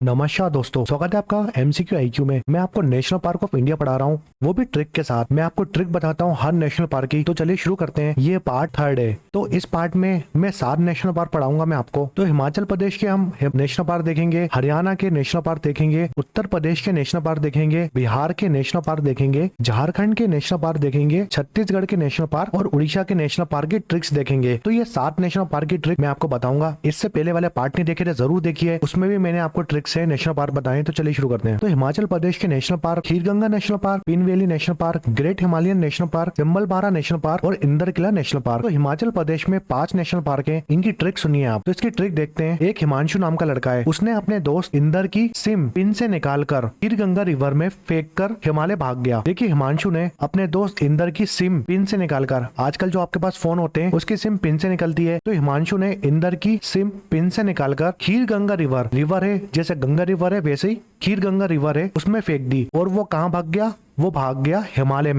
नमस्कार दोस्तों, स्वागत है आपका एमसीक्यू आईक्यू में। मैं आपको नेशनल पार्क ऑफ इंडिया पढ़ा रहा हूँ, वो भी ट्रिक के साथ। मैं आपको ट्रिक बताता हूँ हर नेशनल पार्क की। तो चलिए शुरू करते हैं। ये पार्ट थर्ड है। तो इस पार्ट में मैं 7 नेशनल पार्क पढ़ाऊंगा मैं आपको। तो हिमाचल प्रदेश के हम नेशनल पार्क देखेंगे, हरियाणा के नेशनल पार्क देखेंगे, उत्तर प्रदेश के नेशनल पार्क देखेंगे, बिहार के नेशनल पार्क देखेंगे, झारखंड के नेशनल पार्क देखेंगे, छत्तीसगढ़ के नेशनल पार्क और उड़ीसा के नेशनल पार्क की ट्रिक्स देखेंगे। तो ये 7 नेशनल पार्क की ट्रिक मैं आपको बताऊंगा। इससे पहले वाले पार्ट नहीं देखे थे, जरूर देखिए, उसमें भी मैंने आपको ट्रिक्स है नेशनल पार्क। तो चलिए शुरू करते हैं। तो हिमाचल प्रदेश के national park Kheerganga national park, Pin valley national park, great Himalayan national park, Simbalbara national park और इंदर किला नेशनल पार्क। तो हिमाचल प्रदेश में 5 नेशनल पार्क हैं। इनकी ट्रिक सुनिए आप। तो इसकी ट्रिक देखते हैं। एक हिमांशु नाम का लड़का है, उसने अपने दोस्त इंदर की सिम पिन से निकालकर खीरगंगा रिवर में फेंक कर हिमालय भाग गया। देखिए, हिमांशु ने अपने दोस्त इंदर की सिम पिन से निकालकर, आजकल जो आपके पास फोन होते हैं उसकी सिम पिन से निकलती है, तो हिमांशु ने इंदर की सिम पिन से निकालकर खीरगंगा रिवर है, जैसे गंगा रिवर है वैसे ही खीर गंगा रिवर है, उसमें फेंक दी। और वो कहाँ भाग गया? वो भाग गया हिमालय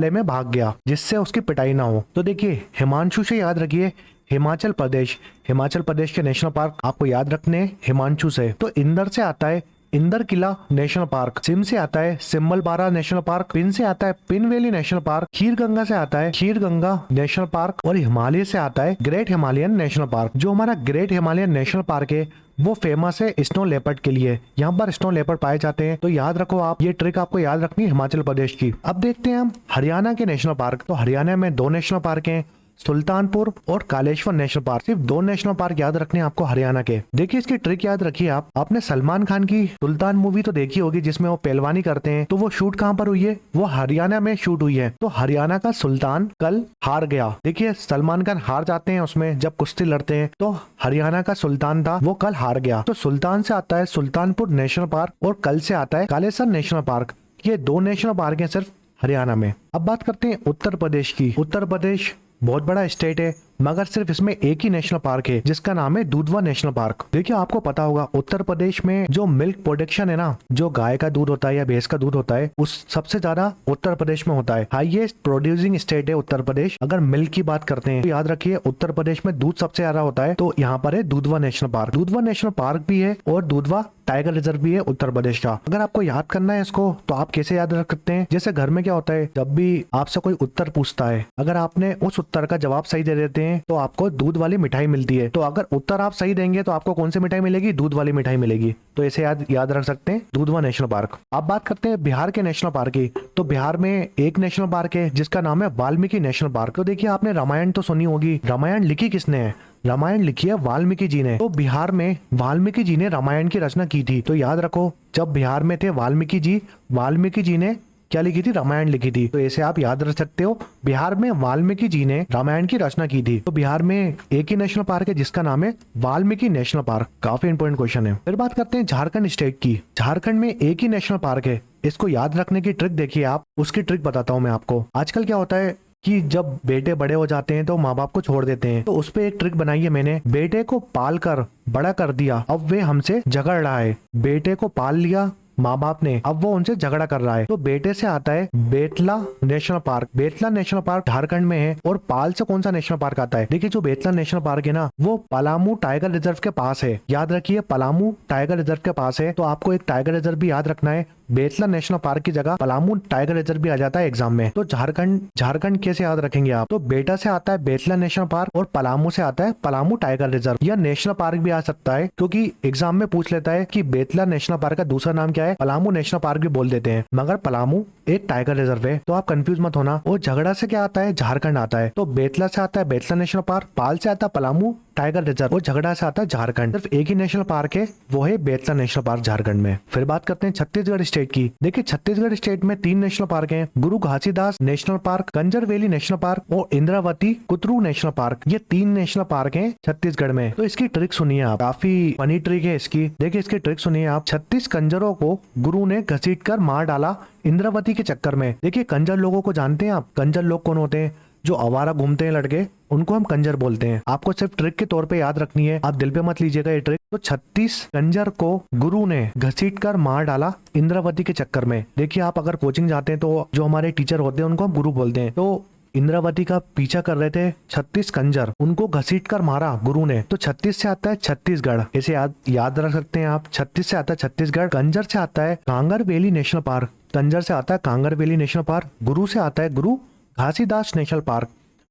में भाग गया, जिससे उसकी पिटाई ना हो। तो देखिए, हिमांशु से याद रखिए हिमाचल प्रदेश के नेशनल पार्क आपको याद रखने हिमांशु से। तो इंदर से आता है इंदर किला नेशनल पार्क, सिम से आता है सिम्बलबारा नेशनल पार्क, पिन से आता है pin valley national park, Kheerganga से आता है खीरगंगा नेशनल पार्क और हिमालय से आता है ग्रेट हिमालयन नेशनल पार्क। जो हमारा ग्रेट हिमालयन नेशनल पार्क है वो फेमस है स्नो लेपर्ड के लिए। यहाँ पर स्नो लेपर्ड पाए जाते हैं। तो याद रखो आप, ये ट्रिक आपको याद रखनी है हिमाचल प्रदेश की। अब देखते हैं हम हरियाणा के नेशनल पार्क। तो हरियाणा में 2 नेशनल पार्क हैं, सुल्तानपुर और कालेश्वर नेशनल पार्क। सिर्फ 2 नेशनल पार्क याद रखने आपको हरियाणा के। देखिए, इसकी ट्रिक याद रखिए आप। आपने सलमान खान की सुल्तान मूवी तो देखी होगी, जिसमें वो पहलवानी करते हैं। तो वो शूट कहाँ पर हुई है? वो हरियाणा में शूट हुई है। तो हरियाणा का सुल्तान कल हार गया। देखिए, सलमान खान हार जाते हैं उसमें जब कुश्ती लड़ते हैं। तो हरियाणा का सुल्तान था, वो कल हार गया। तो सुल्तान से आता है सुल्तानपुर नेशनल पार्क और कल से आता है कालेश्वर नेशनल पार्क। ये 2 नेशनल पार्क है सिर्फ हरियाणा में। अब बात करते हैं उत्तर प्रदेश की। उत्तर प्रदेश बहुत बड़ा स्टेट है, मगर सिर्फ इसमें एक ही नेशनल पार्क है, जिसका नाम है दूधवा नेशनल पार्क। देखिए, आपको पता होगा उत्तर प्रदेश में जो मिल्क प्रोडक्शन है ना, जो गाय का दूध होता है या भैंस का दूध होता है, उस सबसे ज्यादा उत्तर प्रदेश में होता है। हाईएस्ट प्रोड्यूसिंग स्टेट है उत्तर प्रदेश। अगर मिल्क की बात करते हैं तो याद रखिए उत्तर प्रदेश में दूध सबसे ज्यादा होता है। तो यहाँ पर है दूधवा नेशनल पार्क। दूधवा नेशनल पार्क भी है और दूधवा टाइगर रिजर्व भी है उत्तर प्रदेश का। अगर आपको याद करना है इसको, तो आप कैसे याद रख सकते हैं? जैसे घर में क्या होता है, जब भी आपसे कोई उत्तर पूछता है, अगर आपने उस उत्तर का जवाब सही दे देते हैं तो आपको दूध वाली मिठाई मिलती है। तो अगर उत्तर आप सही देंगे तो आपको कौन सी मिठाई मिलेगी? दूध वाली मिठाई मिलेगी। तो ऐसे याद रख सकते हैं दूधवा नेशनल पार्क। आप बात करते हैं बिहार के नेशनल पार्क की। तो बिहार में एक नेशनल पार्क है जिसका नाम है वाल्मीकि नेशनल पार्क। तो देखिए, आपने रामायण तो सुनी होगी। रामायण लिखी किसने है? रामायण लिखी है वाल्मीकि जी ने। तो बिहार में वाल्मीकि जी ने रामायण की रचना की थी। तो याद रखो, जब बिहार में थे वाल्मीकि जी ने क्या लिखी थी? रामायण लिखी थी। तो ऐसे आप याद रख सकते हो, बिहार में वाल्मीकि जी ने रामायण की रचना की थी। तो बिहार में एक ही नेशनल पार्क है जिसका नाम है वाल्मीकि नेशनल पार्क। काफी इंपोर्टेंट क्वेश्चन है। फिर बात करते हैं झारखंड स्टेट की। झारखंड में एक ही नेशनल पार्क है। इसको याद रखने की ट्रिक देखिए आप। उसकी ट्रिक बताता हूँ मैं आपको। आजकल क्या होता है कि जब बेटे बड़े हो जाते हैं तो माँ बाप को छोड़ देते हैं। तो उस पे एक ट्रिक बनाई है मैंने। बेटे को पाल कर बड़ा कर दिया, अब वे हमसे झगड़ रहा है। बेटे को पाल लिया माँ बाप ने, अब वो उनसे झगड़ा कर रहा है। तो बेटे से आता है Betla national park. Betla national park Jharkhand में है। और पाल से कौन सा नेशनल पार्क आता है? देखिए, जो बेतला नेशनल पार्क है ना, वो पलामू टाइगर रिजर्व के पास है। याद रखिए, पलामू टाइगर रिजर्व के पास है। तो आपको एक टाइगर रिजर्व भी याद रखना है। बेतला नेशनल पार्क की जगह पलामू टाइगर रिजर्व भी आ जाता है एग्जाम में। तो झारखंड कैसे याद रखेंगे आप? तो बेटा से आता है बेतला नेशनल पार्क और पलामू से आता है पलामू टाइगर रिजर्व। या नेशनल पार्क भी आ सकता है, क्योंकि एग्जाम में पूछ लेता है कि बेतला नेशनल पार्क का दूसरा नाम क्या है। पलामू नेशनल पार्क भी बोल देते हैं, मगर पलामू एक टाइगर रिजर्व है। तो आप कंफ्यूज मत होना। और झगड़ा से क्या आता है? झारखंड आता है। तो बेतला से आता है बेतला नेशनल पार्क, पाल से आता है पलामू टाइगर रिजर्व और झगड़ा से आता है झारखंड। सिर्फ एक ही नेशनल पार्क है, वो है बेतला नेशनल पार्क झारखंड में। फिर बात करते हैं छत्तीसगढ़ स्टेट की। देखिए, छत्तीसगढ़ स्टेट में 3 नेशनल पार्क हैं। गुरु Ghasidas national park, Kanjar valley national park और इंद्रावती कुतरू नेशनल पार्क। ये 3 नेशनल पार्क हैं छत्तीसगढ़ में। तो इसकी ट्रिक सुनिए आप, काफी फनी ट्रिक है इसकी। देखिए, इसकी ट्रिक सुनिए आप। 36 कंजरों को गुरु ने घसीट कर मार डाला इंद्रावती के चक्कर में। देखिए, कंजर लोगों को जानते हैं आप? कंजर लोग कौन होते हैं? जो आवारा घूमते हैं लड़के, उनको हम कंजर बोलते हैं। आपको सिर्फ ट्रिक के तौर पे याद रखनी है, आप दिल पे मत लीजिएगा ये ट्रिक। तो 36 कंजर को गुरु ने घसीट कर मार डाला इंद्रावती के चक्कर में। देखिए, आप अगर कोचिंग जाते हैं तो जो हमारे टीचर होते हैं उनको हम गुरु बोलते हैं। तो इंद्रावती का पीछा कर रहे थे 36 कंजर, उनको घसीट कर मारा गुरु ने। तो 36 से आता है छत्तीसगढ़, इसे याद रख सकते हैं आप। 36 से आता है छत्तीसगढ़, कंजर से आता है Kanger valley national park, Kanjar से आता है कांगर वैली नेशनल पार्क, गुरु से आता है गुरु घासीदास नेशनल पार्क,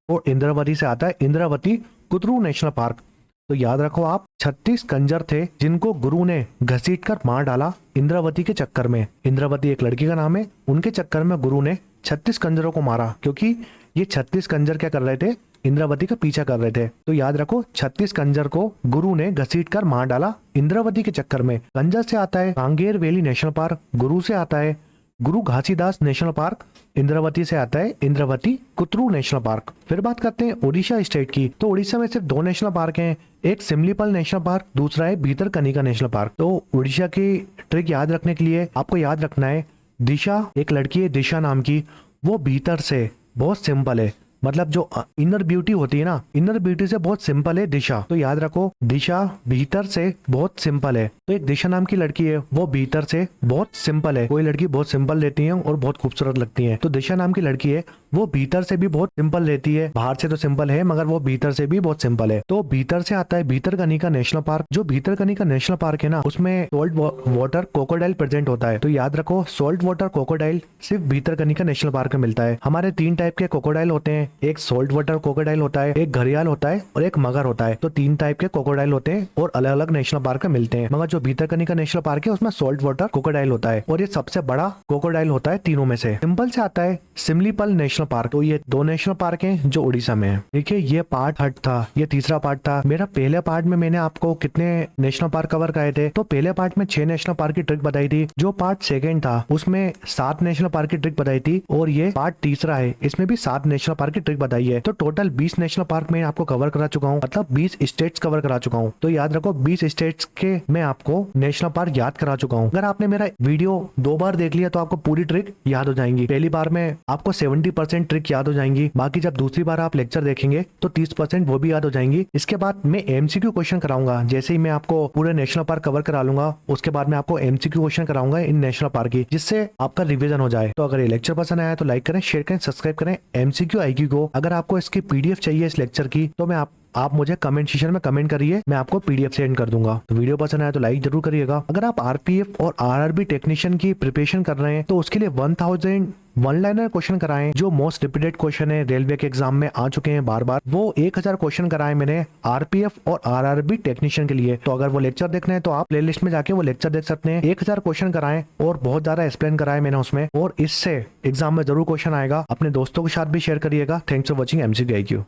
और इंद्रावती से आता है इंद्रावती कुतरू नेशनल पार्क। तो याद रखो आप, 36 कंजर थे जिनको गुरु ने घसीट कर मार डाला इंद्रावती के चक्कर में। इंद्रावती एक लड़की का नाम है, उनके चक्कर में गुरु ने 36 कंजरों को मारा, क्योंकि ये 36 कंजर क्या कर रहे थे, इंद्रावती का पीछा कर रहे थे। तो याद रखो 36 कंजर को गुरु ने घसीट कर मार डाला इंद्रावती के चक्कर में। कंजर से आता है कांगेर वैली नेशनल पार्क, गुरु से आता है गुरु घासीदास नेशनल पार्क, इंद्रावती से आता है इंद्रावती कुतरू नेशनल पार्क। फिर बात करते हैं उड़ीसा स्टेट की। तो उड़ीसा में सिर्फ 2 नेशनल पार्क हैं, एक सिमलीपाल नेशनल पार्क, दूसरा है भीतरकनिका नेशनल पार्क। तो उड़ीसा की ट्रिक याद रखने के लिए आपको याद रखना है, दिशा एक लड़की है दिशा नाम की, वो भीतर से बहुत सिंपल है, मतलब जो इनर ब्यूटी होती है ना, इनर ब्यूटी से बहुत सिंपल है दिशा। तो याद रखो दिशा भीतर से बहुत सिंपल है। तो एक दिशा नाम की लड़की है, वो भीतर से बहुत सिंपल है। कोई लड़की बहुत सिंपल रहती है और बहुत खूबसूरत लगती है, तो दिशा नाम की लड़की है, वो भीतर से भी बहुत सिंपल रहती है। बाहर से तो सिंपल है मगर वो भीतर से भी बहुत सिंपल है। तो भीतर से आता है भीतरकनिका नेशनल पार्क। जो भीतरकनिका नेशनल पार्क है ना, उसमें सॉल्ट वाटर क्रोकोडाइल प्रेजेंट होता है। तो याद रखो सॉल्ट वाटर क्रोकोडाइल सिर्फ भीतरकनिका नेशनल पार्क में मिलता है। हमारे 3 टाइप के क्रोकोडाइल होते हैं, एक सॉल्ट वाटर क्रोकोडाइल होता है, एक घड़ियाल होता है और एक मगर होता है। तो 3 टाइप के क्रोकोडाइल होते हैं और अलग अलग नेशनल पार्क में मिलते हैं, मगर जो भीतरकनिका नेशनल पार्क है उसमें सॉल्ट वाटर क्रोकोडाइल होता है और ये सबसे बड़ा क्रोकोडाइल होता है तीनों में से। सिंपल से आता है सिमलीपाल नेशनल पार्क। तो ये 2 नेशनल पार्क हैं जो उड़ीसा में है। देखिए ये पार्ट हट था, ये तीसरा पार्ट था। मेरा पहले पार्ट में मैंने आपको कितने नेशनल पार्क कवर कराए थे, तो पहले पार्ट में 6 नेशनल पार्क की ट्रिक बताई थी। जो पार्ट सेकंड था उसमें 7 नेशनल पार्क की ट्रिक बताई थी, और ये पार्ट तीसरा है, इसमें भी 7 नेशनल पार्क की ट्रिक बताई है। तो टोटल 20 नेशनल पार्क में आपको कवर करा चुका हूँ, मतलब 20 स्टेट्स कवर करा चुका हूँ। तो याद रखो 20 स्टेट्स के मैं आपको नेशनल पार्क याद करा चुका हूँ। अगर आपने मेरा वीडियो 2 बार देख लिया तो आपको पूरी ट्रिक याद हो जाएंगी। पहली बार में आपको 70% ट्रिक याद हो जाएंगी, बाकी जब दूसरी बार आप लेक्चर देखेंगे तो 30% वो भी याद हो जाएंगी। इसके बाद मैं एमसीक्यू क्वेश्चन कराऊंगा, जैसे ही मैं आपको पूरे नेशनल पार्क कवर करा लूंगा उसके बाद मैं आपको एमसीक्यू क्वेश्चन कराऊंगा इन नेशनल पार्क की, जिससे आपका रिवीजन हो जाए। तो अगर ये लेक्चर पसंद आया तो लाइक करें, शेयर करें, सब्सक्राइब करें एमसीक्यू आईक्यू को। अगर आपको इसकी पीडीएफ चाहिए इस लेक्चर की तो मैं आप मुझे कमेंट सेक्शन में कमेंट करिए, मैं आपको पीडीएफ सेंड कर दूंगा। तो वीडियो पसंद आया तो लाइक जरूर करिएगा। अगर आप आरपीएफ और आरआरबी टेक्नीशियन की प्रिपरेशन कर रहे हैं तो उसके लिए 1000 वन लाइनर क्वेश्चन कराएं, जो मोस्ट रिपीटेड क्वेश्चन है, रेलवे के एग्जाम में आ चुके हैं बार बार। वो 1000 क्वेश्चन कराए मैंने आरपीएफ और आरआरबी टेक्नीशियन के लिए। तो अगर वो लेक्चर देखना है तो आप प्लेलिस्ट में जाके वो लेक्चर देख सकते हैं। 1000 क्वेश्चन कराएं और बहुत ज्यादा एक्सप्लेन कराए मैंने उसमें, और इससे एग्जाम में जरूर क्वेश्चन आएगा। अपने दोस्तों के साथ भी शेयर करिएगा। Thanks for watching MCQ IQ.